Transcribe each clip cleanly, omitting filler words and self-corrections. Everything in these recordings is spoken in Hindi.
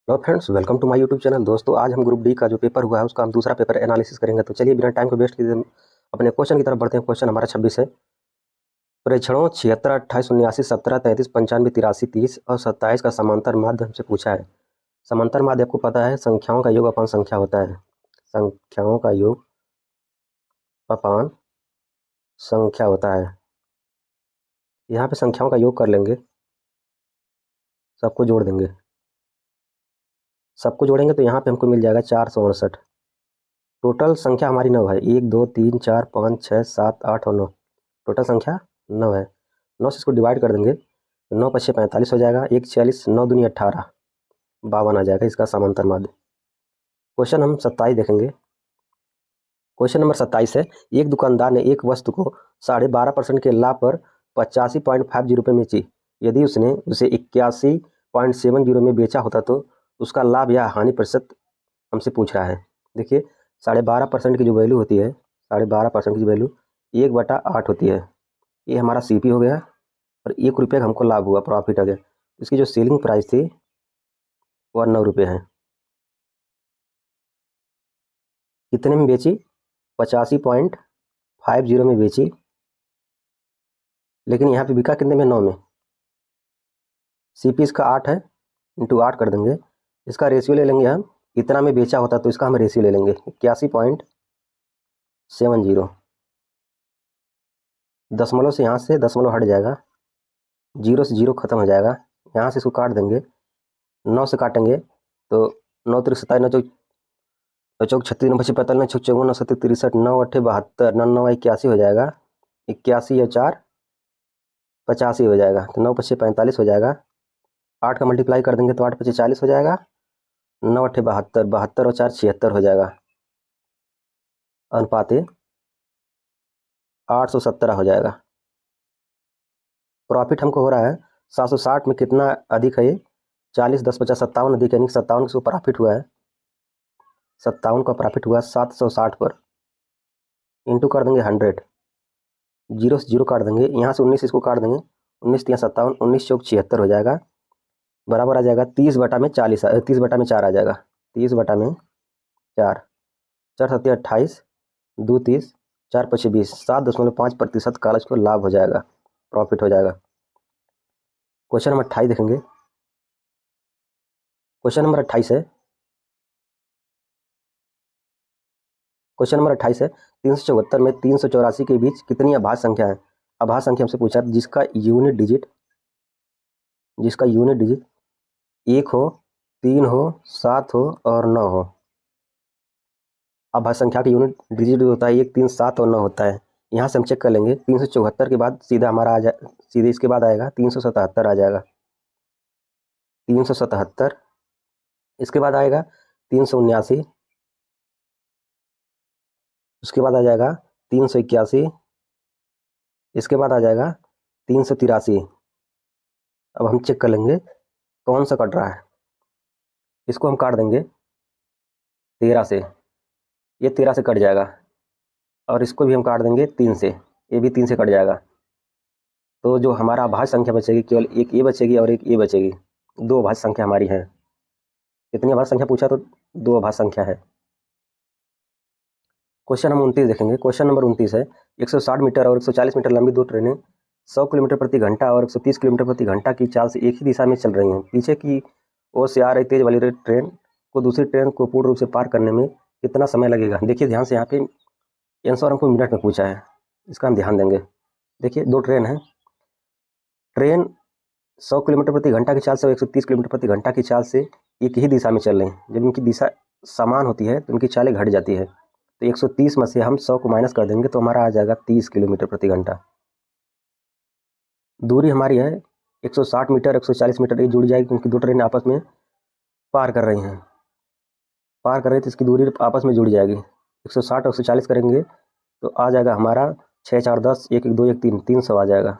Hello friends, welcome to my YouTube channel. दोस्तों, आज हम ग्रुप डी का जो पेपर हुआ है उसका हम दूसरा पेपर एनालिसिस करेंगे। तो चलिए बिना टाइम को वेस्ट किए हम अपने क्वेश्चन की तरफ बढ़ते हैं। क्वेश्चन हमारा 26 है। प्रेक्षणों 76, 28, 79, 17, 33, 95, 83, 30 और 27 का समांतर माध्य हमसे पूछा है। समांतर माध्य आपको पता है संख्याओं का योग अपान संख्या होता है। संख्याओं का योग अपान संख्या होता है। यहाँ पे संख्याओं का योग कर लेंगे, सबको जोड़ देंगे। सबको जोड़ेंगे तो यहाँ पे हमको मिल जाएगा 468। टोटल संख्या हमारी 9 है। 1 2 3 4 5 6 7 8 और 9। टोटल संख्या 9 है। 9 से इसको डिवाइड कर देंगे तो 9 पच्चीस 45 हो जाएगा। 1 46, 9 दूनी 18, 52 आ जाएगा इसका समांतर माध्य। क्वेश्चन हम 27 देखेंगे। क्वेश्चन नंबर 27 है। एक दुकानदार ने एक वस्तु को 12.5% के लाभ पर 85.50 रुपये में बेची। यदि उसने उसे 81.70 में बेचा होता तो उसका लाभ या हानि प्रतिशत हमसे पूछ रहा है। देखिए, 12.5% की जो वैल्यू होती है, 12.5% की वैल्यू 1/8 होती है। ये हमारा सीपी हो गया और 1 रुपये का हमको लाभ हुआ, प्रॉफिट आ गया। इसकी जो सेलिंग प्राइस थी वह 9 रुपये है। कितने में बेची? 85.50 में बेची, लेकिन यहाँ पे बिका कितने में? 9 में। सीपी इसका 8 है, इंटू 8 कर देंगे। इसका रेशियो ले लेंगे हम, इतना में बेचा होता तो इसका हम रेशियो ले लेंगे 81.70। दशमलव से यहाँ से दशमलव हट जाएगा, जीरो से जीरो खत्म हो जाएगा। यहाँ से इसको काट देंगे, 9 से काटेंगे तो 9 3 27, 9 चौक 36, 9 25 45, 9 छः 54, 9 7 63, 9 8 72, 9 9 81 हो जाएगा। 81 या 4 85 हो जाएगा। तो 9 25 45 हो जाएगा। 8 का मल्टीप्लाई कर देंगे तो 8 25 40 हो जाएगा। 9 8 72, 72 और 4 76 हो जाएगा। अनुपाते 817 हो जाएगा। प्रॉफिट हमको हो रहा है 760 में। कितना अधिक है ये? 40 10 50 57 अधिक है, यानी 57 का प्रॉफिट हुआ है। 57 का प्रॉफिट हुआ 760 पर। इंटू कर देंगे 100, जीरो से जीरो काट देंगे। यहाँ से 19 इसको काट देंगे, 19 3 57, 19 चौक 76 हो जाएगा। बराबर आ जाएगा 30/40, 30/4 आ जाएगा। 30/4, 4 7 28, 2 30, 4 5 20, 7.5% का इसको लाभ हो जाएगा, प्रॉफिट हो जाएगा। क्वेश्चन नंबर 28 देखेंगे। क्वेश्चन नंबर 28 है। क्वेश्चन नंबर 28 है। 374 में 384 के बीच कितनी अभाज्य संख्या है? अभाज्य संख्या हमसे पूछा जिसका यूनिट डिजिट 1 हो, 3 हो, 7 हो और 9 हो। अभाज्य संख्या का यूनिट डिजिट होता है 1 3 7 और 9 होता है। यहाँ से हम चेक कर लेंगे। 374 के बाद सीधा हमारा सीधे इसके बाद आएगा 377 आ जाएगा। 377, इसके बाद आएगा 379, उसके बाद आ जाएगा 381, इसके बाद आ जाएगा 383। अब हम चेक कर लेंगे कौन सा कट रहा है। इसको हम काट देंगे 13 से, ये 13 से कट जाएगा। और इसको भी हम काट देंगे 3 से, ये भी 3 से कट जाएगा। तो जो हमारा अभाज्य संख्या बचेगी केवल एक ये बचेगी और एक ये बचेगी। 2 अभाज्य संख्या हमारी है। कितनी अभाज्य संख्या पूछा? तो 2 अभाज्य संख्या है। क्वेश्चन नंबर 29 देखेंगे। क्वेश्चन नंबर 29 है। 160 मीटर और 140 मीटर लंबी 2 ट्रेनें 100 किलोमीटर प्रति घंटा और 130 किलोमीटर प्रति घंटा की चाल से एक ही दिशा में चल रही हैं। पीछे की ओर से आ रही तेज वाली ट्रेन को दूसरी ट्रेन को पूर्ण रूप से पार करने में कितना समय लगेगा? देखिए ध्यान से, यहाँ पे आंसर हमको मिनट में पूछा है, इसका हम ध्यान देंगे। देखिए 2 ट्रेन है। ट्रेन 100 किलोमीटर प्रति घंटा की चाल से और 130 किलोमीटर प्रति घंटा की चाल से एक ही दिशा में चल रही हैं। जब इनकी दिशा समान होती है तो इनकी चालें घट जाती है। तो 130 में से हम 100 को माइनस कर देंगे तो हमारा आ जाएगा 30 किलोमीटर प्रति घंटा। दूरी हमारी है 160 मीटर, 140 मीटर, ये जुड़ जाएगी क्योंकि 2 ट्रेन आपस में पार कर रही हैं। पार कर रही तो इसकी दूरी आपस में जुड़ जाएगी। 160 और 140 करेंगे तो आ जाएगा हमारा 6 4 10, 1 1 2 1 3, 300 आ जाएगा।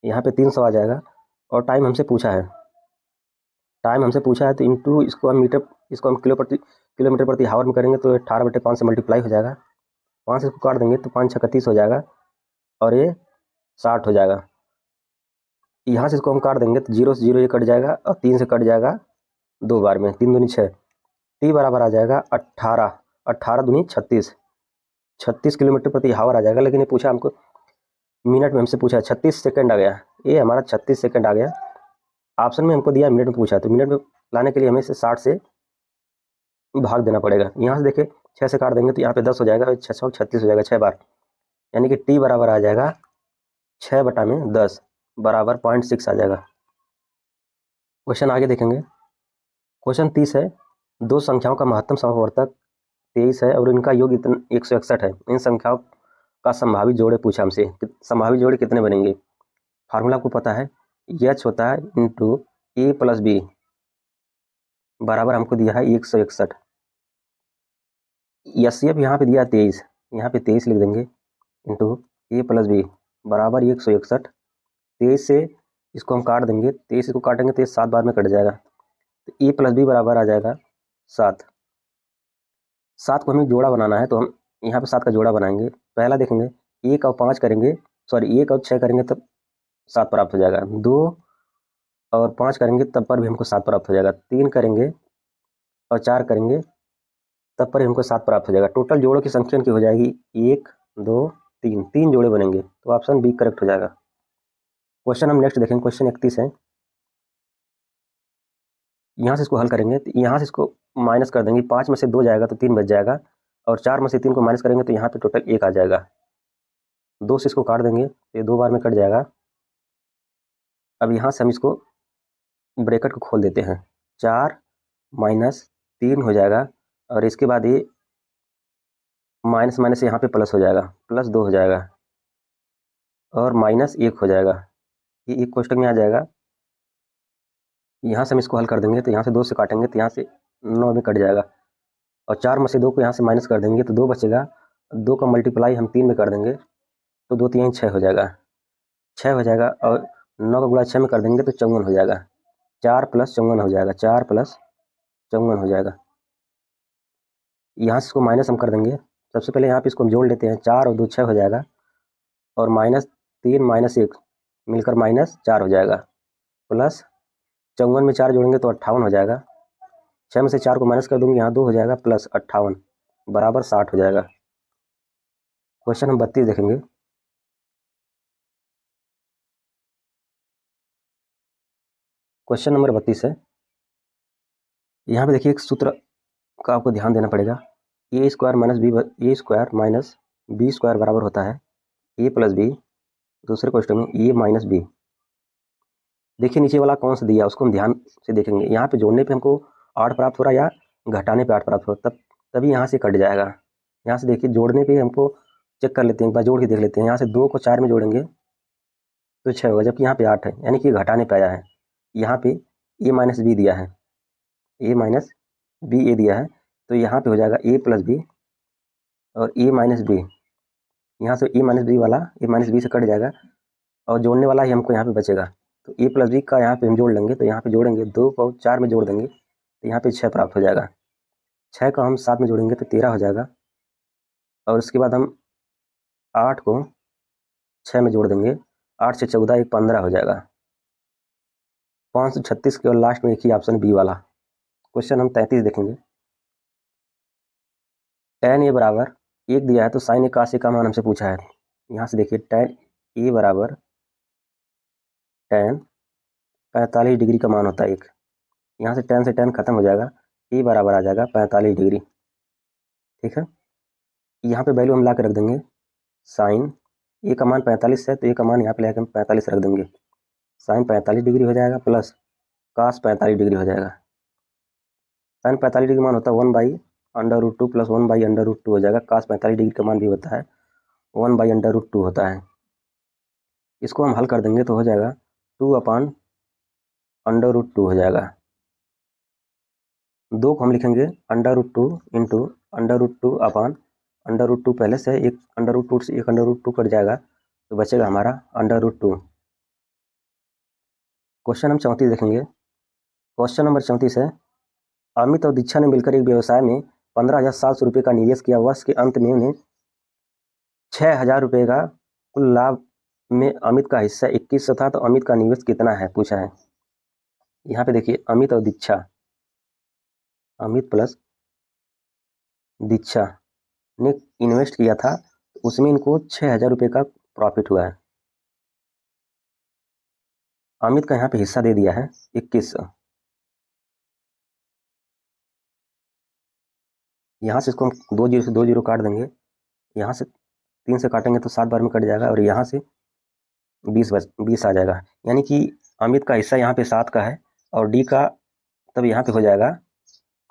यहाँ पे 300 आ जाएगा। और टाइम हमसे पूछा है, तो इंटू इसको हम मीटर, इसको हम किलोमीटर प्रति हावर में करेंगे तो 18/5 से मल्टीप्लाई हो जाएगा। 5 से इसको काट देंगे तो 5 6 31 हो जाएगा और ये 60 हो जाएगा। यहाँ से इसको हम काट देंगे तो 0 से 0 ये कट जाएगा और 3 से कट जाएगा 2 बार में, 3 दूनी 6, टी बराबर आ जाएगा 18, 18 दूनी 36, 36 किलोमीटर प्रति हावर आ जाएगा। लेकिन ये पूछा हमको मिनट में, हमसे पूछा 36 सेकंड आ गया, ये हमारा 36 सेकंड आ गया। ऑप्शन में हमको दिया मिनट में पूछा, तो मिनट में लाने के लिए हमें इसे 60 से भाग देना पड़ेगा। यहाँ से देखिए 6 से काट देंगे तो यहाँ पे 10 हो जाएगा, 6 6 36 हो जाएगा 6 बार, यानी कि टी बराबर आ जाएगा 6/10 बराबर 0.6 आ जाएगा। क्वेश्चन आगे देखेंगे। क्वेश्चन 30 है, दो संख्याओं का महत्तम समवर्तक 23 है और इनका योग 161 है। इन संख्याओं का संभावित जोड़े पूछा हमसे, संभावित जोड़े कितने बनेंगे। फार्मूला आपको पता है, एच होता है इंटू ए प्लस बी बराबर हमको दिया है 161। एफ यहाँ पे दिया 23, यहाँ पे 23 लिख देंगे इंटू ए प्लस बी बराबर 161। 23 से इसको हम काट देंगे, 23 इसको काटेंगे तो ये 7 बार में कट जाएगा, तो ए प्लस बी बराबर आ जाएगा 7। 7 को हमें जोड़ा बनाना है, तो हम यहाँ पे 7 का जोड़ा बनाएंगे। पहला देखेंगे 1 और 5 करेंगे, सॉरी 1 और 6 करेंगे तब 7 प्राप्त हो जाएगा। 2 और 5 करेंगे तब पर भी हमको 7 प्राप्त हो जाएगा। 3 करेंगे और 4 करेंगे तब पर हमको 7 प्राप्त हो जाएगा। टोटल जोड़ों की संख्या इनकी हो जाएगी 1 2 3, 3 जोड़े बनेंगे, तो ऑप्शन बी करेक्ट हो जाएगा। क्वेश्चन हम नेक्स्ट देखेंगे, क्वेश्चन 31 है। यहाँ से इसको हल करेंगे तो यहाँ से इसको माइनस कर देंगे, 5 में से 2 जाएगा तो 3 बच जाएगा, और 4 में से 3 को माइनस करेंगे तो यहाँ पे टोटल 1 आ जाएगा। 2 से इसको काट देंगे तो ये 2 बार में कट जाएगा। अब यहाँ से हम इसको ब्रैकेट को खोल देते हैं, 4 माइनस 3 हो जाएगा, और इसके बाद ये माइनस माइनस यहाँ पे प्लस हो जाएगा, प्लस 2 हो जाएगा, और माइनस 1 हो जाएगा। ये एक क्वेश्चन में आ जाएगा। यहाँ से हम इसको हल कर देंगे तो यहाँ से 2 से काटेंगे तो यहाँ से 9 में कट जाएगा, और 4 में से 2 को यहाँ से माइनस कर देंगे तो 2 बचेगा। 2 का मल्टीप्लाई हम 3 में कर देंगे तो 2 3 6 हो जाएगा, 6 हो जाएगा, और 9 का गुणा 6 में कर देंगे तो 54 हो जाएगा। 4 प्लस 54 हो जाएगा, 4 प्लस 54 हो जाएगा। यहाँ से इसको माइनस हम कर देंगे। सबसे पहले यहाँ पे इसको हम जोड़ लेते हैं, 4 और 2 6 हो जाएगा, और -3 -1 मिलकर -4 हो जाएगा, प्लस 54 में 4 जोड़ेंगे तो 58 हो जाएगा। 6 में से 4 को माइनस कर दूंगी, यहाँ 2 हो जाएगा, प्लस 58 बराबर 60 हो जाएगा। क्वेश्चन हम 32 देखेंगे। क्वेश्चन नंबर 32 है। यहाँ पे देखिए एक सूत्र का आपको ध्यान देना पड़ेगा, ए स्क्वायर माइनस बी स्क्वायर बराबर होता है ए प्लस बी, दूसरे क्वेश्चन में ए माइनस बी। देखिए नीचे वाला कौन सा दिया उसको हम ध्यान से देखेंगे। यहाँ पे जोड़ने पे हमको 8 प्राप्त हो रहा है या घटाने पे 8 प्राप्त हो रहा है, तभी यहाँ से कट जाएगा। यहाँ से देखिए जोड़ने पे हमको चेक कर लेते हैं, एक बार जोड़ के देख लेते हैं। यहाँ से 2 को 4 में जोड़ेंगे तो 6 होगा, जबकि यहाँ पे 8 है, यानी कि घटाने पे आया है। यहाँ पे ए माइनस बी दिया है, ए माइनस बी ए दिया है, तो यहाँ पे हो जाएगा ए प्लस बी और ए माइनस बी। यहाँ से ए माइनस बी वाला ए माइनस बी से कट जाएगा, और जोड़ने वाला ही हमको यहाँ पे बचेगा, तो ए प्लस बी का यहाँ पे हम जोड़ लेंगे। तो यहाँ पे जोड़ेंगे 2 को 4 में जोड़ देंगे तो यहाँ पे 6 प्राप्त हो जाएगा। 6 को हम 7 में जोड़ेंगे तो 13 हो जाएगा, और उसके बाद हम 8 को 6 में जोड़ देंगे, 8 से 14 एक 15 हो जाएगा। 536 के, और लास्ट में एक ही ऑप्शन बी वाला। क्वेश्चन हम 33 देखेंगे। tan ए बराबर 1 दिया है, तो sin 81 का मान हमसे पूछा है। यहाँ से देखिए tan ए बराबर tan 45 डिग्री का मान होता है 1। यहाँ से tan से tan खत्म हो जाएगा, ए बराबर आ जाएगा 45 डिग्री। ठीक है, यहाँ पे वैल्यू हम ला के रख देंगे, साइन ए का मान 45 है तो ए का मान यहाँ पे लेकर हम 45 रख देंगे, साइन 45 डिग्री हो जाएगा, प्लस कास 45 डिग्री हो जाएगा। साइन 45 डिग्री मान होता है 1/√2 प्लस 1/√2 हो जाएगा। कास 45 डिग्री का मान भी होता है 1/√2 होता है। इसको हम हल कर देंगे तो हो जाएगा 2/√2 हो जाएगा। 2 को हम लिखेंगे √2 इंटू √2/√2, पहले से एक √2 से एक √2 कट जाएगा तो बचेगा हमारा √2। क्वेश्चन हम 34 देखेंगे। क्वेश्चन नंबर 34 है, अमित और दीक्षा ने मिलकर एक व्यवसाय में 15,700 रुपये का निवेश किया। वर्ष के अंत में उन्हें 6,000 रुपये का कुल लाभ में अमित का हिस्सा 2100 था, तो अमित का निवेश कितना है पूछा है। यहाँ पे देखिए अमित और दीक्षा अमित प्लस दीक्षा ने इन्वेस्ट किया था, उसमें इनको 6,000 रुपये का प्रॉफिट हुआ है। अमित का यहाँ पे हिस्सा दे दिया है 2100। यहाँ से इसको हम 2 जीरो से 2 जीरो काट देंगे, यहाँ से 3 से काटेंगे तो 7 बार में कट जाएगा, और यहाँ से 20 आ जाएगा। यानी कि अमित का हिस्सा यहाँ पे 7 का है, और डी का तब यहाँ पे हो जाएगा,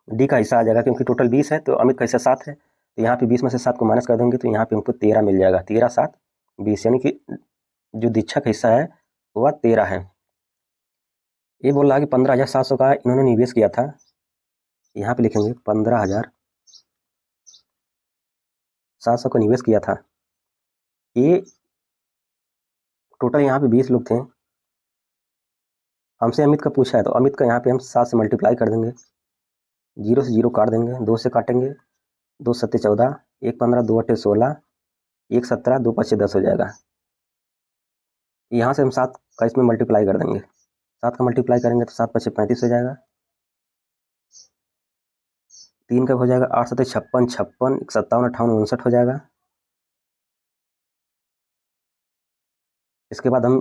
डी का हिस्सा आ जाएगा, क्योंकि टोटल 20 है तो अमित का हिस्सा 7 है, तो यहाँ पे 20 में से 7 को माइनस कर देंगे तो यहाँ पे हमको 13 मिल जाएगा। 13 7 20, यानी कि जो दीक्षा का हिस्सा है वह 13 है। ये बोल रहा है कि 15,700 का इन्होंने निवेश किया था, यहाँ पे लिखेंगे 15,700 का निवेश किया था। ये टोटल यहाँ पे 20 लोग थे, हमसे अमित का पूछा है, तो अमित का यहाँ पे हम 7 से मल्टीप्लाई कर देंगे, 0 से 0 काट देंगे, 2 से काटेंगे, 2 सत्ते 14, 1 15, 2 अट्ठे 16, 1 17, 2 पच्चे 10 हो जाएगा। यहाँ से हम 7 का इसमें मल्टीप्लाई कर देंगे, 7 का मल्टीप्लाई करेंगे तो 7 पच्चे 35 हो जाएगा, 3 का हो जाएगा 8 सत्ते 56, 56 57 58 59 हो जाएगा। इसके बाद हम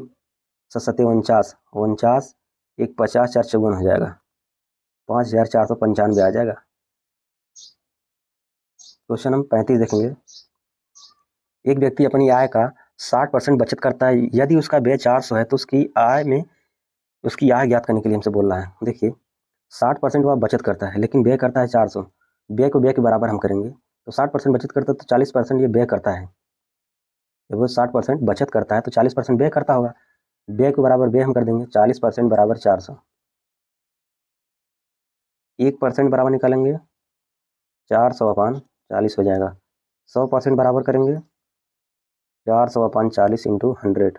7 सत्ते 49, 49 1 50 4 54 हो जाएगा, 5,495 आ जाएगा। क्वेश्चन हम 35 देखेंगे। एक व्यक्ति अपनी आय का 60% बचत करता है, यदि उसका व्यय 400 है तो उसकी आय ज्ञात करने के लिए हमसे बोल रहा है। देखिए 60% वह बचत करता है, लेकिन व्यय करता है 400, व्यय को व्यय के बराबर हम करेंगे, तो 60% बचत करता है तो 40% ये व्यय करता है। जब वो 60% बचत करता है तो 40% व्यय करता होगा, व्यय के बराबर व्यय हम कर देंगे, 40% बराबर 400, 1% बराबर निकालेंगे 400/40 हो जाएगा, 100% बराबर करेंगे 400/40 इंटू 100।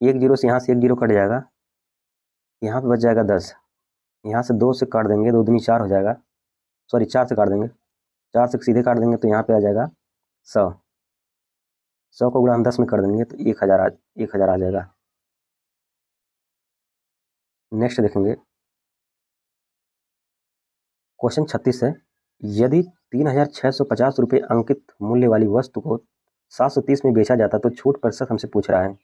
1 जीरो से यहाँ से 1 जीरो कट जाएगा, यहाँ पे बच जाएगा 10, यहाँ से 2 से काट देंगे, 2 दूनी 4 हो जाएगा, सॉरी 4 से काट देंगे, 4 से सीधे काट देंगे तो यहाँ पे आ जाएगा 100, 100 को गुणा हम 10 में कर देंगे तो 1,000 आ जाएगा। नेक्स्ट देखेंगे क्वेश्चन 36 है, यदि 3,650 रुपये अंकित मूल्य वाली वस्तु को 730 में बेचा जाता तो छूट प्रतिशत हमसे पूछ रहा है।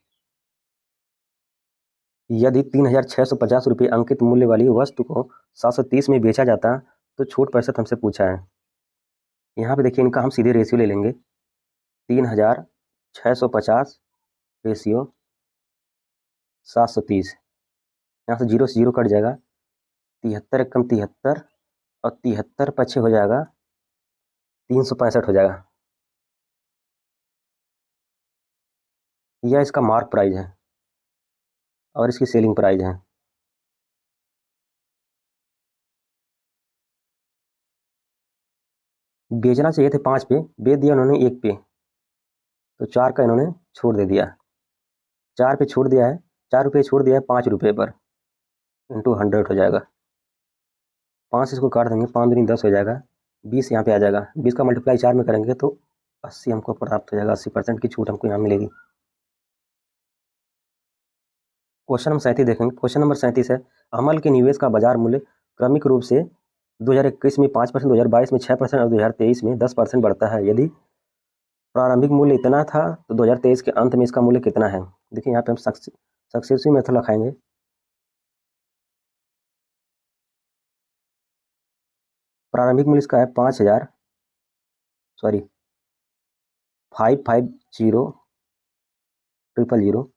यदि 3,650 रुपये अंकित मूल्य वाली वस्तु को 730 में बेचा जाता तो छूट प्रतिशत हमसे पूछा है। यहाँ पे देखिए इनका हम सीधे रेशियो ले लेंगे, 3,650 रेशियो 730, यहाँ से 0 से 0 कट जाएगा, 73 कम 73, और 73 पछे हो जाएगा 365 हो जाएगा। यह इसका मार्क प्राइस है और इसकी सेलिंग प्राइस है। बेचना चाहिए थे 5 पे, बेच दिया उन्होंने 1 पे, तो 4 का इन्होंने छोड़ दे दिया, 4 पे छोड़ दिया है, 4 रुपये छोड़ दिया है 5 रुपये पर, इंटू 100 हो जाएगा। 5 इसको काट देंगे, 5 दूनी 10 हो जाएगा, 20 यहाँ पे आ जाएगा, 20 का मल्टीप्लाई 4 में करेंगे तो 80 हमको प्राप्त हो जाएगा, 80% की छूट हमको यहाँ मिलेगी। क्वेश्चन नंबर 37 देखेंगे। क्वेश्चन नंबर 37 है, अमल के निवेश का बाजार मूल्य क्रमिक रूप से 2021 में 5%, 2022 में 6% और 2023 में 10% बढ़ता है। यदि प्रारंभिक मूल्य इतना था तो 2023 के अंत में इसका मूल्य कितना है। देखिए यहाँ पे हम सक्सेसिव मेथड लगाएंगे। प्रारंभिक मूल्य इसका है 5,000, सॉरी 550,000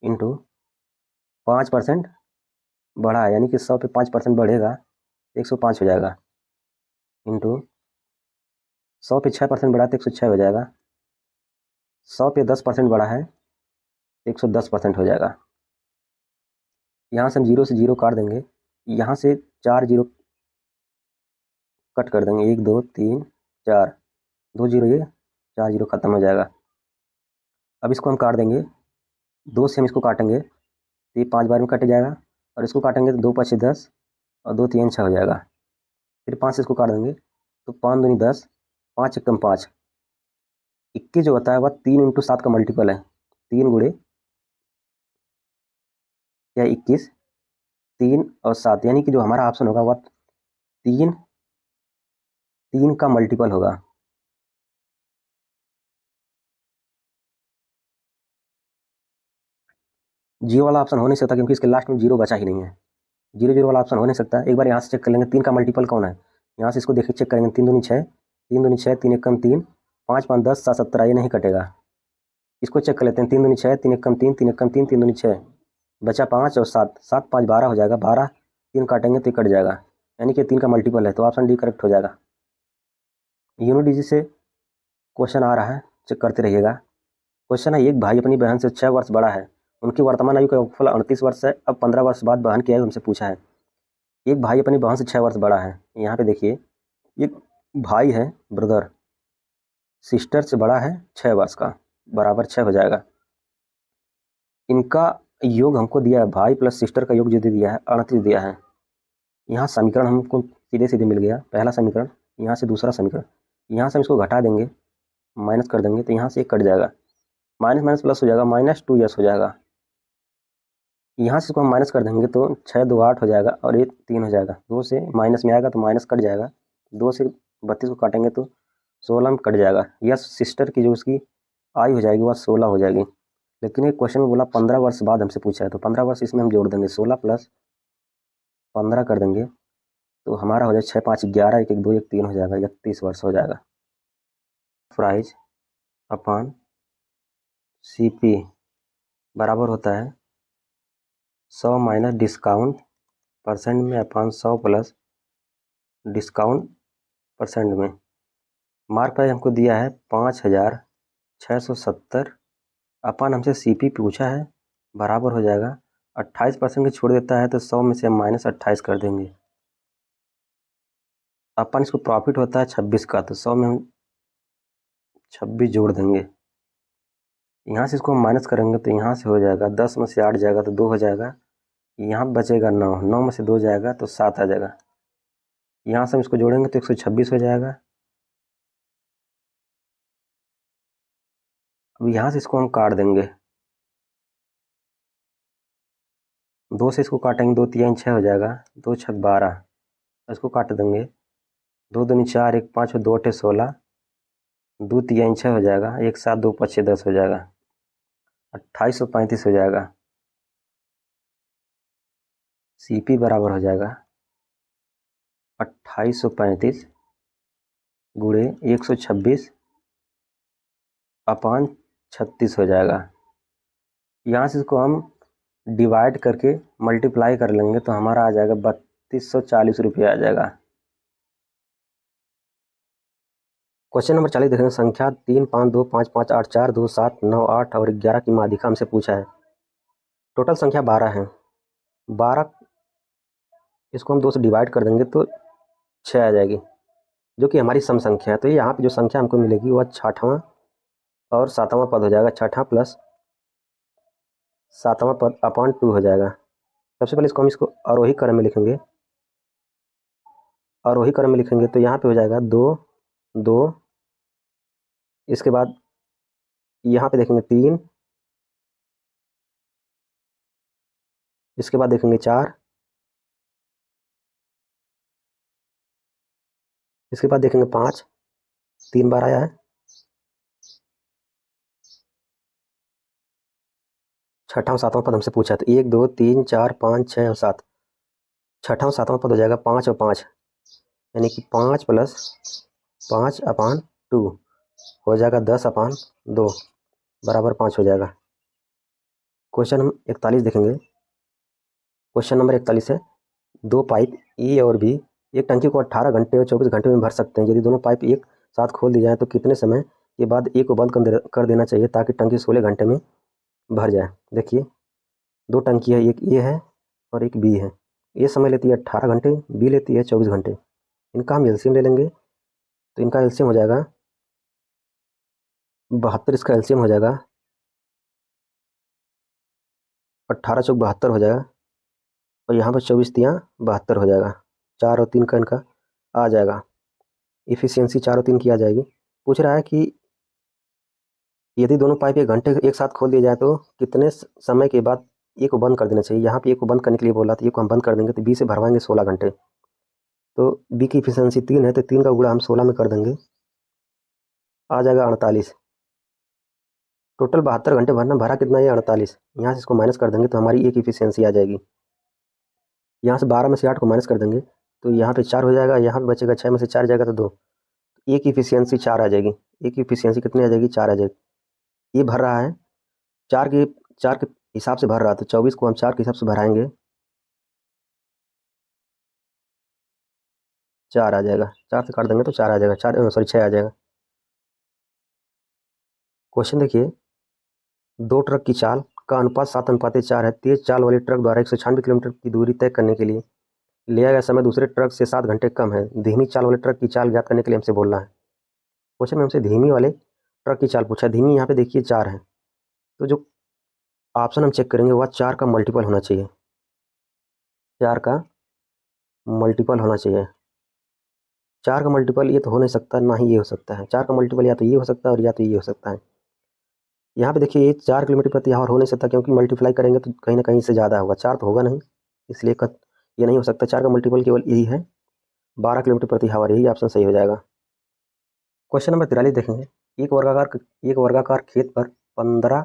इंटू 5% बढ़ा है, यानी कि 100 पे 5% बढ़ेगा 105 हो जाएगा, इंटू 100 पे 6% बढ़ा तो 106 हो जाएगा, 100 पे 10% बढ़ा है 110% हो जाएगा। यहाँ से हम 0 से 0 काट देंगे, यहाँ से 4 जीरो कट कर देंगे, 1 2 3 4, 2 जीरो ये 4 जीरो खत्म हो जाएगा। अब इसको हम काट देंगे, 2 से हम इसको काटेंगे तो ये 5 बार में कट जाएगा, और इसको काटेंगे तो 2 5 10 और 2 3 6 हो जाएगा। फिर 5 से इसको काट देंगे तो 5 दूनी 10, 5 एकम 5, 21 जो होता है वह 3 इंटू 7 का मल्टीपल है, 3 गुणे क्या 21, 3 और 7, यानी कि जो हमारा ऑप्शन होगा वह 3 का मल्टीपल होगा। जीरो वाला ऑप्शन हो नहीं सकता क्योंकि इसके लास्ट में जीरो बचा ही नहीं है। जीरो जीरो वाला ऑप्शन हो नहीं सकता। एक बार यहाँ से चेक कर लेंगे 3 का मल्टीपल कौन है। यहाँ से इसको देखिए चेक करेंगे, 3 दूनी 6, 3 दूनी 6, 3 एकम 3, 5 5 10, 7 17, ये नहीं कटेगा। इसको चेक कर लेते हैं, 3 दूनी 6, 3 एकम 3, 3 एकम 3, 3 दूनी 6, बचा 5 और 7, 7 5 12 हो जाएगा, 12 3 काटेंगे तो ये कट जाएगा, यानी कि 3 का मल्टीपल है, तो ऑप्शन डी करेक्ट हो जाएगा। यूनिट डिजिट से क्वेश्चन आ रहा है, चेक करते रहिएगा। क्वेश्चन है, एक भाई अपनी बहन से 6 वर्ष बड़ा है, उनकी वर्तमान आयु का योगफल 38 वर्ष है। अब 15 वर्ष बाद बहन की आयु हमसे पूछा है। एक भाई अपनी बहन से 6 वर्ष बड़ा है। यहाँ पे देखिए, एक भाई है, ब्रदर, सिस्टर से बड़ा है 6 वर्ष का, बराबर 6 हो जाएगा। इनका योग हमको दिया है, भाई प्लस सिस्टर का योग जो दे दिया है 38 दिया है। यहाँ समीकरण हमको सीधे सीधे मिल गया, पहला समीकरण, यहाँ से दूसरा समीकरण, यहाँ से हम इसको घटा देंगे, माइनस कर देंगे तो यहाँ से एक कट जाएगा, माइनस माइनस प्लस हो जाएगा, -2s हो जाएगा। यहाँ से इसको हम माइनस कर देंगे तो 6 2 8 हो जाएगा और ये 3 हो जाएगा। 2 से माइनस में आएगा तो माइनस कट जाएगा, 2 से 32 को काटेंगे तो 16 में कट जाएगा। यह सिस्टर की जो उसकी आयु हो जाएगी वह 16 हो जाएगी। लेकिन एक क्वेश्चन में बोला 15 वर्ष बाद हमसे पूछा है, तो 15 वर्ष इसमें हम जोड़ देंगे, 16 प्लस 15 कर देंगे तो हमारा हो जाएगा 6 5 11, 1 1 2 1 3 हो जाएगा, 31 वर्ष हो जाएगा। प्राइज अपॉन CP बराबर होता है 100 माइनस डिस्काउंट परसेंट में अपॉन 100 प्लस डिस्काउंट परसेंट में। मार्क प्राइस हमको दिया है 5670, अपन हमसे CP पूछा है, बराबर हो जाएगा 28% की छोड़ देता है तो 100 में से हम -28 कर देंगे। अपन इसको प्रॉफिट होता है 26 का, तो 100 में हम 26 जोड़ देंगे। यहाँ से इसको हम माइनस करेंगे तो यहाँ से हो जाएगा 10 में से 8 जाएगा तो 2 हो जाएगा, यहाँ बचेगा 9, 9 में से 2 जाएगा तो 7 आ जाएगा। यहाँ से हम इसको जोड़ेंगे तो 126 हो जाएगा। अब यहाँ से इसको हम काट देंगे, 2 से इसको काटेंगे, 2 3 6 हो जाएगा, 2 6 12, इसको काट देंगे, 2 दूनी 4, 1 5 2 8 16, 2 3 6 हो जाएगा, 1 7 2 5 6 10 हो जाएगा, 2835 हो जाएगा। CP बराबर हो जाएगा 2835 गुणे 126 अपॉन 36 हो जाएगा। यहाँ से इसको हम डिवाइड करके मल्टीप्लाई कर लेंगे तो हमारा आ जाएगा 3240 रुपये आ जाएगा। क्वेश्चन नंबर 40 देखेंगे, संख्या 3 5 2 5 5 8 4 2 7 9 8 और 11 की माध्यिका हमसे पूछा है। टोटल संख्या 12 है, 12 इसको हम 2 से डिवाइड कर देंगे तो 6 आ जाएगी, जो कि हमारी सम संख्या है। तो यहाँ पे जो संख्या हमको मिलेगी वह 6वां और 7वां पद हो जाएगा, 6वां प्लस 7वां पद अपॉन 2 हो जाएगा। सबसे पहले इसको आरोही क्रम में लिखेंगे, आरोही क्रम में लिखेंगे तो यहाँ पे हो जाएगा 2 2, इसके बाद यहाँ पे देखेंगे 3, इसके बाद देखेंगे 4, इसके बाद देखेंगे 5, 3 बार आया है, 6वां 7वां पद हमसे पूछा, तो 1 2 3 4 5 6 और 7, 6वां 7वां पद हो जाएगा 5 और 5, यानी कि 5 प्लस 5 अपॉन 2 हो जाएगा 10 अपॉन 2 बराबर 5 हो जाएगा। क्वेश्चन हम 41 देखेंगे, क्वेश्चन नंबर 41 है, 2 पाइप ए और बी एक टंकी को 18 घंटे और 24 घंटे में भर सकते हैं। यदि दोनों पाइप एक साथ खोल दी जाए तो कितने समय के बाद ए को बंद कर देना चाहिए ताकि टंकी 16 घंटे में भर जाए। देखिए 2 टंकी है, एक ए है और एक बी है। ए समय लेती है 18 घंटे, बी लेती है 24 घंटे। इनका हम एलसीएम ले लेंगे तो इनका एलसीएम हो जाएगा 72, इसका एलसीएम हो जाएगा 18 चौक 72 हो जाएगा और यहाँ पर 24 तियाँ 72 हो जाएगा। 4 और 3 का इनका आ जाएगा, इफिशियंसी 4 और 3 की आ जाएगी। पूछ रहा है कि यदि दोनों पाइप एक घंटे एक साथ खोल दिए जाए तो कितने समय के बाद ए को बंद कर देना चाहिए। यहाँ पे ए को बंद करने के लिए बोला, तो ए को हम बंद कर देंगे, तो बी से भरवाएंगे 16 घंटे। तो बी की इफिशियंसी 3 है, तो 3 का गुणा हम 16 में कर देंगे, आ जाएगा 48। टोटल 72 घंटे भरना, भरा कितना है 48। यहाँ से इसको माइनस कर देंगे तो हमारी एक इफिशियंसी आ जाएगी। यहाँ से 12 में से 8 को माइनस कर देंगे तो यहाँ पे 4 हो जाएगा, यहाँ पे बचेगा 6 में से 4 जाएगा तो 2, एक इफिशियंसी 4 आ जाएगी। एक इफिशियंसी कितनी आ जाएगी, 4 आ जाएगी। ये भर रहा है 4 के हिसाब से भर रहा है, तो 24 को हम 4 के हिसाब से भराएंगे, 4 आ जाएगा। 4 से काट देंगे तो 4 आ जाएगा, 6 आ जाएगा। क्वेश्चन देखिए, 2 ट्रक की चाल का अनुपात 7:4 है। तेज चाल वाले ट्रक द्वारा 196 किलोमीटर की दूरी तय करने के लिए लिया गया समय दूसरे ट्रक से 7 घंटे कम है। धीमी चाल वाले ट्रक की चाल ज्ञात करने के लिए हमसे बोल रहा है। क्वेश्चन में हमसे धीमी वाले ट्रक की चाल पूछा है। धीमी यहाँ पे देखिए 4 है, तो जो ऑप्शन हम चेक करेंगे वह 4 का मल्टीपल होना चाहिए, 4 का मल्टीपल होना चाहिए। 4 का मल्टीपल ये तो हो नहीं सकता, ना ही ये हो सकता है। 4 का मल्टीपल या तो ये हो सकता है और या तो ये हो सकता है। यहाँ पे देखिए ये 4 किलोमीटर प्रति आवर हो नहीं सकता, क्योंकि मल्टीप्लाई करेंगे तो कहीं ना कहीं से ज़्यादा होगा, 4 तो होगा नहीं, इसलिए ये नहीं हो सकता। 4 का मल्टीपल केवल यही है, 12 किलोमीटर प्रति आवर, यही ऑप्शन सही हो जाएगा। क्वेश्चन नंबर 43 देखेंगे। एक वर्गाकार खेत पर 15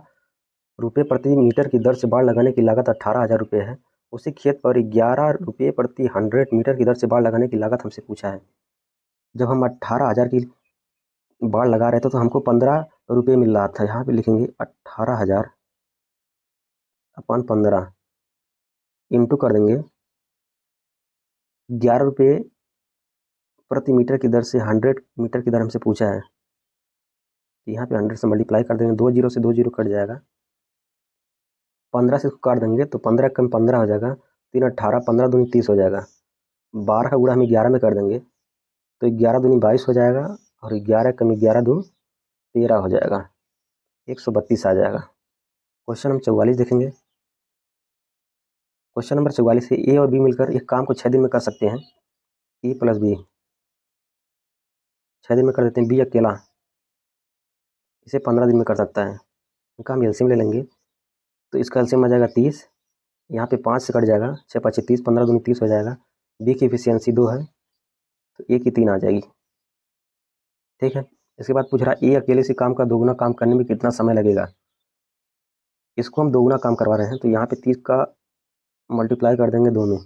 रुपये प्रति मीटर की दर से बाड़ लगाने की लागत 18,000 रुपये है। उसी खेत पर 11 रुपये प्रति 100 मीटर की दर से बाड़ लगाने की लागत हमसे पूछा है। जब हम 18,000 की बाड़ लगा रहे थे तो हमको 15 रुपये मिल रहा था। यहाँ पे लिखेंगे 18,000 अपन 15 इंटू कर देंगे 11 रुपये प्रति मीटर की दर से 100 मीटर की दर हमसे पूछा है। यहाँ पे 100 से मल्टीप्लाई कर देंगे, 2 जीरो से 2 जीरो कट जाएगा, 15 से इसको काट देंगे तो 15 कम 15 हो जाएगा, 3 18, 15 दूनी 30 हो जाएगा। 12 का गुणा हम 11 में कर देंगे तो 11 दूनी 22 हो जाएगा, और 11 कम 11 दो 13 हो जाएगा, 132 आ जाएगा। क्वेश्चन नंबर 44 देखेंगे। क्वेश्चन नंबर 44 से ए और बी मिलकर एक काम को 6 दिन में कर सकते हैं। ए प्लस बी 6 दिन में कर देते हैं, बी अकेला इसे 15 दिन में कर सकता है। इनका हम एलसीएम ले लेंगे तो इसका एलसीएम आ जाएगा 30, यहाँ पे 5 से कट जाएगा, 6 5 30, 15 दूनी 30 हो जाएगा। बी की एफिशिएंसी 2 है तो ए की 3 आ जाएगी। ठीक है, इसके बाद पूछ रहा है ए अकेले से काम का दोगुना काम करने में कितना समय लगेगा। इसको हम दोगुना काम करवा रहे हैं, तो यहाँ पे 30 का मल्टीप्लाई कर देंगे 2 में।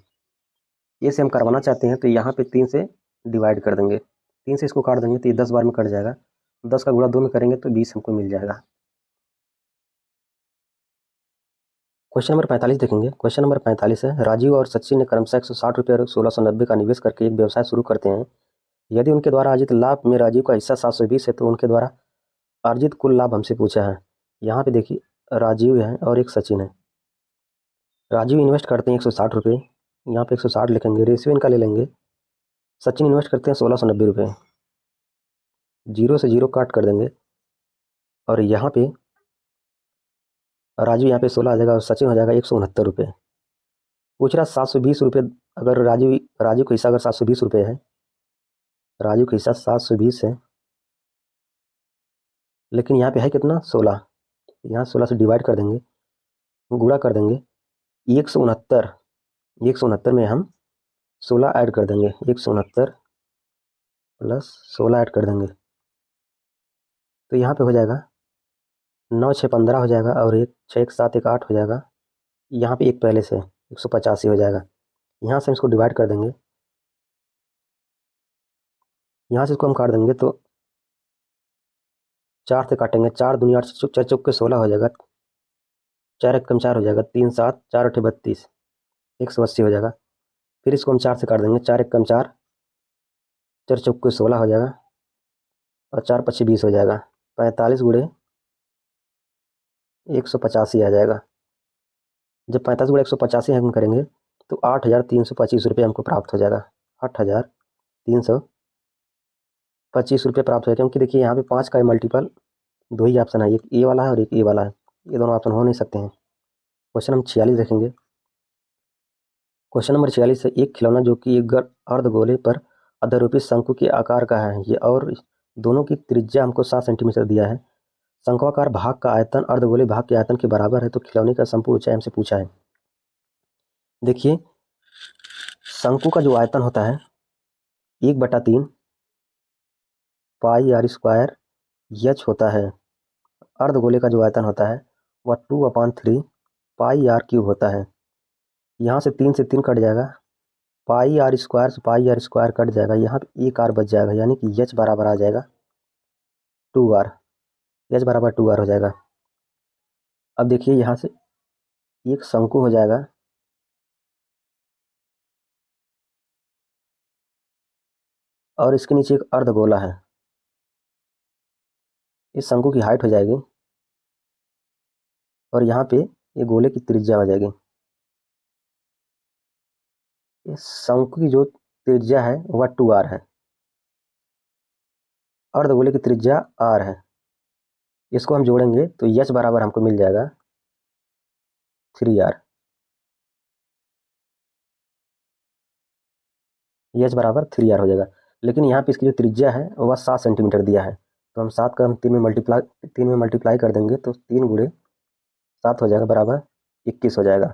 ये से हम करवाना चाहते हैं तो यहाँ पे 3 से डिवाइड कर देंगे, 3 से इसको काट देंगे तो ये 10 बार में कट जाएगा। 10 का गुणा 2 में करेंगे तो 20 हमको मिल जाएगा। क्वेश्चन नंबर 45 देखेंगे। क्वेश्चन नंबर 45 है, राजीव और सचिन ने क्रमशः 160 रुपये और 1690 का निवेश करके एक व्यवसाय शुरू करते हैं। यदि उनके द्वारा अर्जित लाभ में राजीव का हिस्सा 720 है तो उनके द्वारा अर्जित कुल लाभ हमसे पूछा है। यहाँ पे देखिए राजीव है और एक सचिन है। राजीव इन्वेस्ट करते हैं 160 रुपये, यहाँ पे 160 लिखेंगे, रेशियो इनका ले लेंगे। सचिन इन्वेस्ट करते हैं 1690 रुपये, 0 से 0 काट कर देंगे, और यहाँ पे राजू यहाँ पे 16 आ जाएगा और सचिन हो जाएगा 169 रुपये। पूछ रहा 720 रुपये, अगर राजू का हिस्सा अगर 720 रुपये है, राजू का हिस्सा 720 है, लेकिन यहाँ पे है कितना 16, यहाँ 16 से डिवाइड कर देंगे, गुणा कर देंगे 169 में हम 16 ऐड कर देंगे, 169 प्लस 16 ऐड कर देंगे तो यहाँ पे हो जाएगा 9 6 15 हो जाएगा, और 1 6 1 7 1 8 हो जाएगा। यहाँ पे एक पहले से 185 हो जाएगा। यहाँ से इसको डिवाइड कर देंगे, यहाँ से इसको हम काट देंगे तो 4 से काटेंगे, 4 दूनी 8, 4 चौक के 16 हो जाएगा, 4 एक कम 4 हो जाएगा, 3 7 4 8 32, 180 हो जाएगा। फिर इसको हम 4 से काट देंगे, 4 एक कम 4, 4 चौक के 16 हो जाएगा, और 4 25 20 हो जाएगा, 45 गुणे 185 आ जाएगा। जब 45 गुणे 185 हम करेंगे तो 8,325 रुपये हमको प्राप्त हो जाएगा, 8,325 रुपये प्राप्त हो जाएगा। क्योंकि देखिए यहाँ पे 5 का मल्टीपल 2 ही ऑप्शन है, एक ए वाला है और एक ए वाला है, ये दोनों ऑप्शन हो नहीं सकते हैं। क्वेश्चन नंबर 46 देखेंगे। क्वेश्चन नंबर 46 है, एक खिलौना जो कि एक अर्धगोले पर अधरूपी शंकु के आकार का है, ये और दोनों की त्रिज्या हमको 7 सेंटीमीटर दिया है। शंक्वाकार भाग का आयतन अर्धगोले भाग के आयतन के बराबर है तो खिलौने का संपूर्ण ऊंचाई हमसे पूछा है। देखिए शंकु का जो आयतन होता है 1/3 पाई आर स्क्वायर एच होता है। अर्धगोले का जो आयतन होता है वह 2/3 पाई आर क्यूब होता है। यहाँ से 3 कट जाएगा, पाई आर स्क्वायर से पाई आर स्क्वायर कट जाएगा, यहाँ पे एक आर बच जाएगा, यानी कि एच बराबर आ जाएगा 2r। एच बराबर 2r हो जाएगा। अब देखिए यहाँ से एक शंकु हो जाएगा, और इसके नीचे एक अर्धगोला है। इस शंकु की हाइट हो जाएगी और यहाँ पे ये गोले की त्रिज्या हो जाएगी। इस शंकु की जो त्रिज्या है वह 2r है, अर्धगोले की त्रिज्या r है। इसको हम जोड़ेंगे तो एच बराबर हमको मिल जाएगा 3r। एच बराबर 3r हो जाएगा। लेकिन यहाँ पे इसकी जो त्रिज्या है वह 7 सेंटीमीटर दिया है, तो हम 7 का हम 3 में मल्टीप्लाई कर देंगे तो 3 गुणे 7 हो जाएगा बराबर 21 हो जाएगा।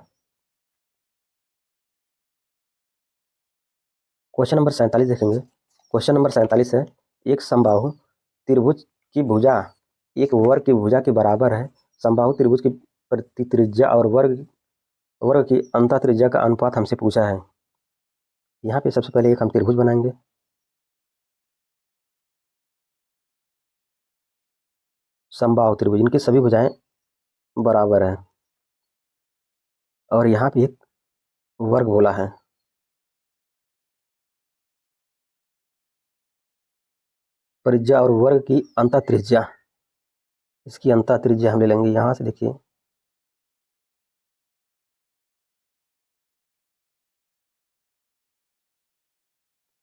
क्वेश्चन नंबर 47 देखेंगे। क्वेश्चन नंबर 47 है, एक समबाहु त्रिभुज की भुजा एक वर्ग की भुजा के बराबर है। समबाहु त्रिभुज की प्रति त्रिज्या और वर्ग की अंतः त्रिज्या का अनुपात हमसे पूछा है। यहाँ पे सबसे पहले एक हम त्रिभुज बनाएंगे। समबाहु त्रिभुज, इनकी सभी भुजाएं बराबर है और यहाँ पे एक वर्ग बोला है। त्रिज्या और वर्ग की अंतः त्रिज्या, इसकी अंतः त्रिज्या हम ले लेंगे यहाँ से। देखिए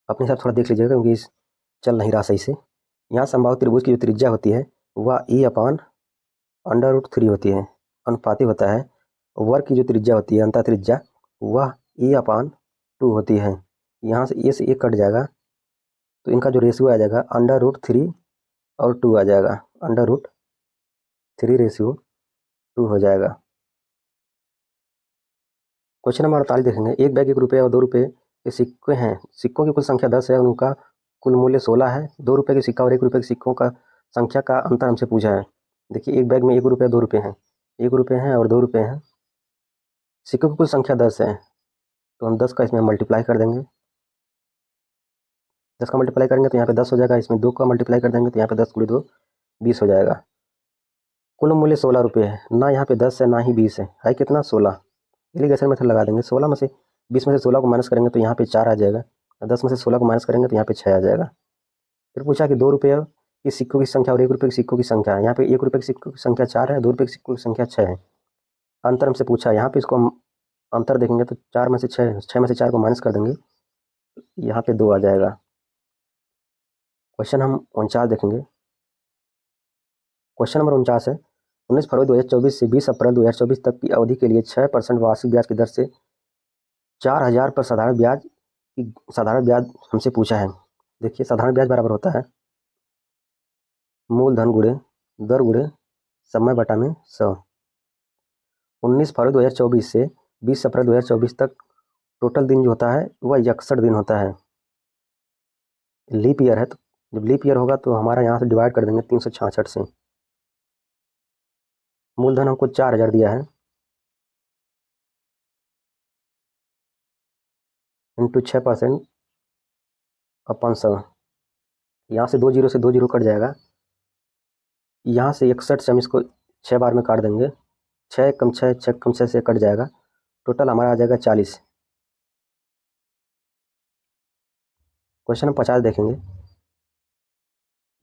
अपने साथ थोड़ा देख लीजिएगा क्योंकि इस चल नहीं रहा सही से। यहाँ समबाहु त्रिभुज की जो त्रिज्या होती है वह e/√3 होती है, अनुपाती होता है। वर्ग की जो त्रिज्या होती है अंतः त्रिज्या वह e/2 होती है। यहाँ से ए से एक कट जाएगा तो इनका जो रेशियो आ जाएगा √3 और 2 आ जाएगा, √3/2 हो जाएगा। क्वेश्चन नंबर 48 देखेंगे। एक बैग 1 रुपये और 2 रुपये के सिक्के हैं। सिक्कों की कुल संख्या 10 है, उनका कुल मूल्य 16 है। 2 रुपये के सिक्का और 1 रुपये के सिक्कों का संख्या का अंतर हमसे पूछा है। देखिए एक बैग में 1 रुपये 2 रुपये हैं, 1 रुपये हैं और 2 रुपये हैं। सिक्कों की कुल संख्या 10 है तो हम 10 का इसमें मल्टीप्लाई कर देंगे। 10 का मल्टीप्लाई करेंगे तो यहाँ पे 10 हो जाएगा, इसमें 2 का मल्टीप्लाई कर देंगे तो यहाँ पे 10 × 2 20 हो जाएगा। कुल मूल्य 16 रुपये है, ना यहाँ पे 10 है ना ही 20 है कितना 16। एलिगेशन मेथड लगा देंगे। 16 में से 20 में से 16 को माइनस करेंगे तो यहाँ पे 4 आ जाएगा, 10 में से 16 को माइनस करेंगे तो यहाँ पे 6 आ जाएगा। फिर पूछा कि 2 रुपये की सिक्कों की संख्या और 1 रुपये के सिक्कों की संख्या है। यहाँ पे 1 रुपये के सिक्कों की संख्या 4 है, 2 रुपये के सिक्कों की संख्या 6 है। अंतर हमसे पूछा है, यहाँ पे इसको हम अंतर देखेंगे तो 4 में से 6 में से 4 को माइनस कर देंगे, यहाँ पे 2 आ जाएगा। क्वेश्चन हम 49 देखेंगे। क्वेश्चन नंबर 49 है, 19 फरवरी 2024 से 20 अप्रैल 2024 तक की अवधि के लिए 6% वार्षिक ब्याज की दर से 4000 पर साधारण ब्याज हमसे पूछा है। देखिए साधारण ब्याज बराबर होता है मूलधन गुणे दर गुणे समय बटा में 100। 19 फरवरी 2024 से 20 अप्रैल 2024 तक टोटल दिन जो होता है वह 61 दिन होता है। लीप ईयर है तो जब लीप ईयर होगा तो हमारा यहाँ से डिवाइड कर देंगे 366 से। मूलधन हमको 4000 दिया है, इंटू 6% अपन 100। यहाँ से 2 जीरो से 2 जीरो कट जाएगा, यहाँ से 61 से हम इसको 6 बार में काट देंगे, 6 कम 6 6 कम 6 से कट जाएगा, टोटल हमारा आ जाएगा 40। क्वेश्चन हम 50 देखेंगे।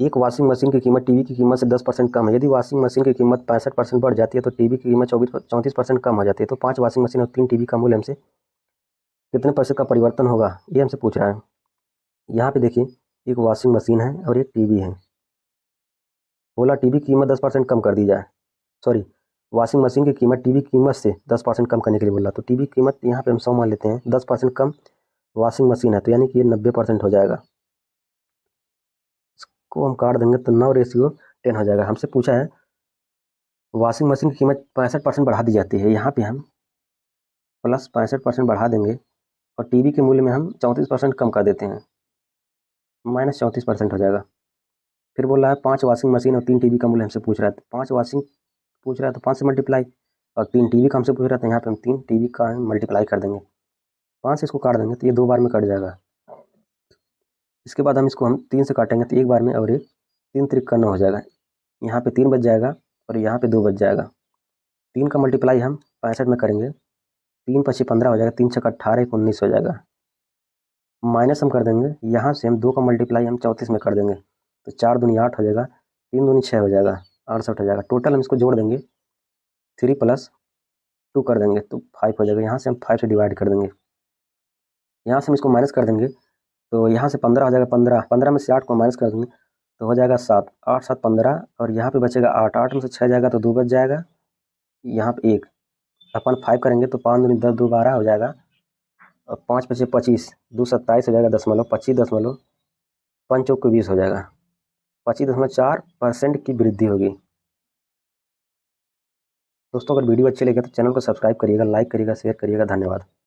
एक वॉशिंग मशीन की कीमत टीवी की कीमत से 10% कम है। यदि वॉशिंग मशीन की कीमत 65% बढ़ जाती है तो टीवी की कीमत 34% कम हो जाती है, तो 5 वॉशिंग मशीन और 3 टीवी का मूल्य हमसे कितने % का परिवर्तन होगा ये हमसे पूछ रहा है। यहाँ पे देखिए एक वॉशिंग मशीन है और एक टीवी है। बोला टीवी की कीमत 10% कम कर दी जाए, सॉरी वॉशिंग मशीन की कीमत टीवी की कीमत से 10% कम करने के लिए बोला, तो टीवी की कीमत यहाँ पे हम 100 मान लेते हैं, 10% कम वॉशिंग मशीन है तो यानी कि ये 90% हो जाएगा। इसको हम काट देंगे तो 9/10 हो जाएगा। हमसे पूछा है वॉशिंग मशीन की कीमत 65% बढ़ा दी जाती है। यहाँ पे हम प्लस 65% बढ़ा देंगे और टीवी के मूल्य में हम 34% कम कर देते हैं, माइनस 34% हो जाएगा। फिर बोल रहा है 5 वॉशिंग मशीन और 3 टीवी का मूल्य हमसे पूछ रहा है। 5 वॉशिंग पूछ रहा है तो 5 से मल्टीप्लाई, और 3 टीवी का हमसे पूछ रहा है तो यहाँ पे हम 3 टीवी का मल्टीप्लाई कर देंगे। 5 से इसको काट देंगे तो ये 2 बार में कट जाएगा। इसके बाद हम इसको 3 से काटेंगे तो 1 बार में, और 3 त्रिक का 9 हो जाएगा। यहाँ पे 3 बच जाएगा और यहाँ पे 2 बच जाएगा। 3 का मल्टीप्लाई हम 65 में करेंगे, 3 पचे 15 हो जाएगा, 3 छक्का 18, 19 हो जाएगा। माइनस हम कर देंगे, यहाँ से हम 2 का मल्टीप्लाई हम 34 में कर देंगे तो 4 दूनी 8 हो जाएगा, 3 दूनी 6 हो जाएगा, 68 हो जाएगा। टोटल हम इसको जोड़ देंगे, 3 + 2 कर देंगे तो 5 हो जाएगा। यहाँ से हम 5 से डिवाइड कर देंगे, यहाँ से हम इसको माइनस कर देंगे तो यहाँ से 15 हो जाएगा। 15 में से 8 को माइनस कर देंगे तो हो जाएगा 7, 8 7 15, और यहाँ पे बचेगा 8, 8 में से 6 जाएगा तो 2 बच जाएगा। यहाँ पे 1 अपन 5 करेंगे तो 5 दूनी 10, 2 12 हो जाएगा, और 5 पचे 25, 2 27 हो जाएगा, 25 चौक 20 हो जाएगा। 25.4% की वृद्धि होगी। दोस्तों अगर वीडियो अच्छी लगे तो चैनल को सब्सक्राइब करिएगा, लाइक करिएगा, शेयर करिएगा। धन्यवाद।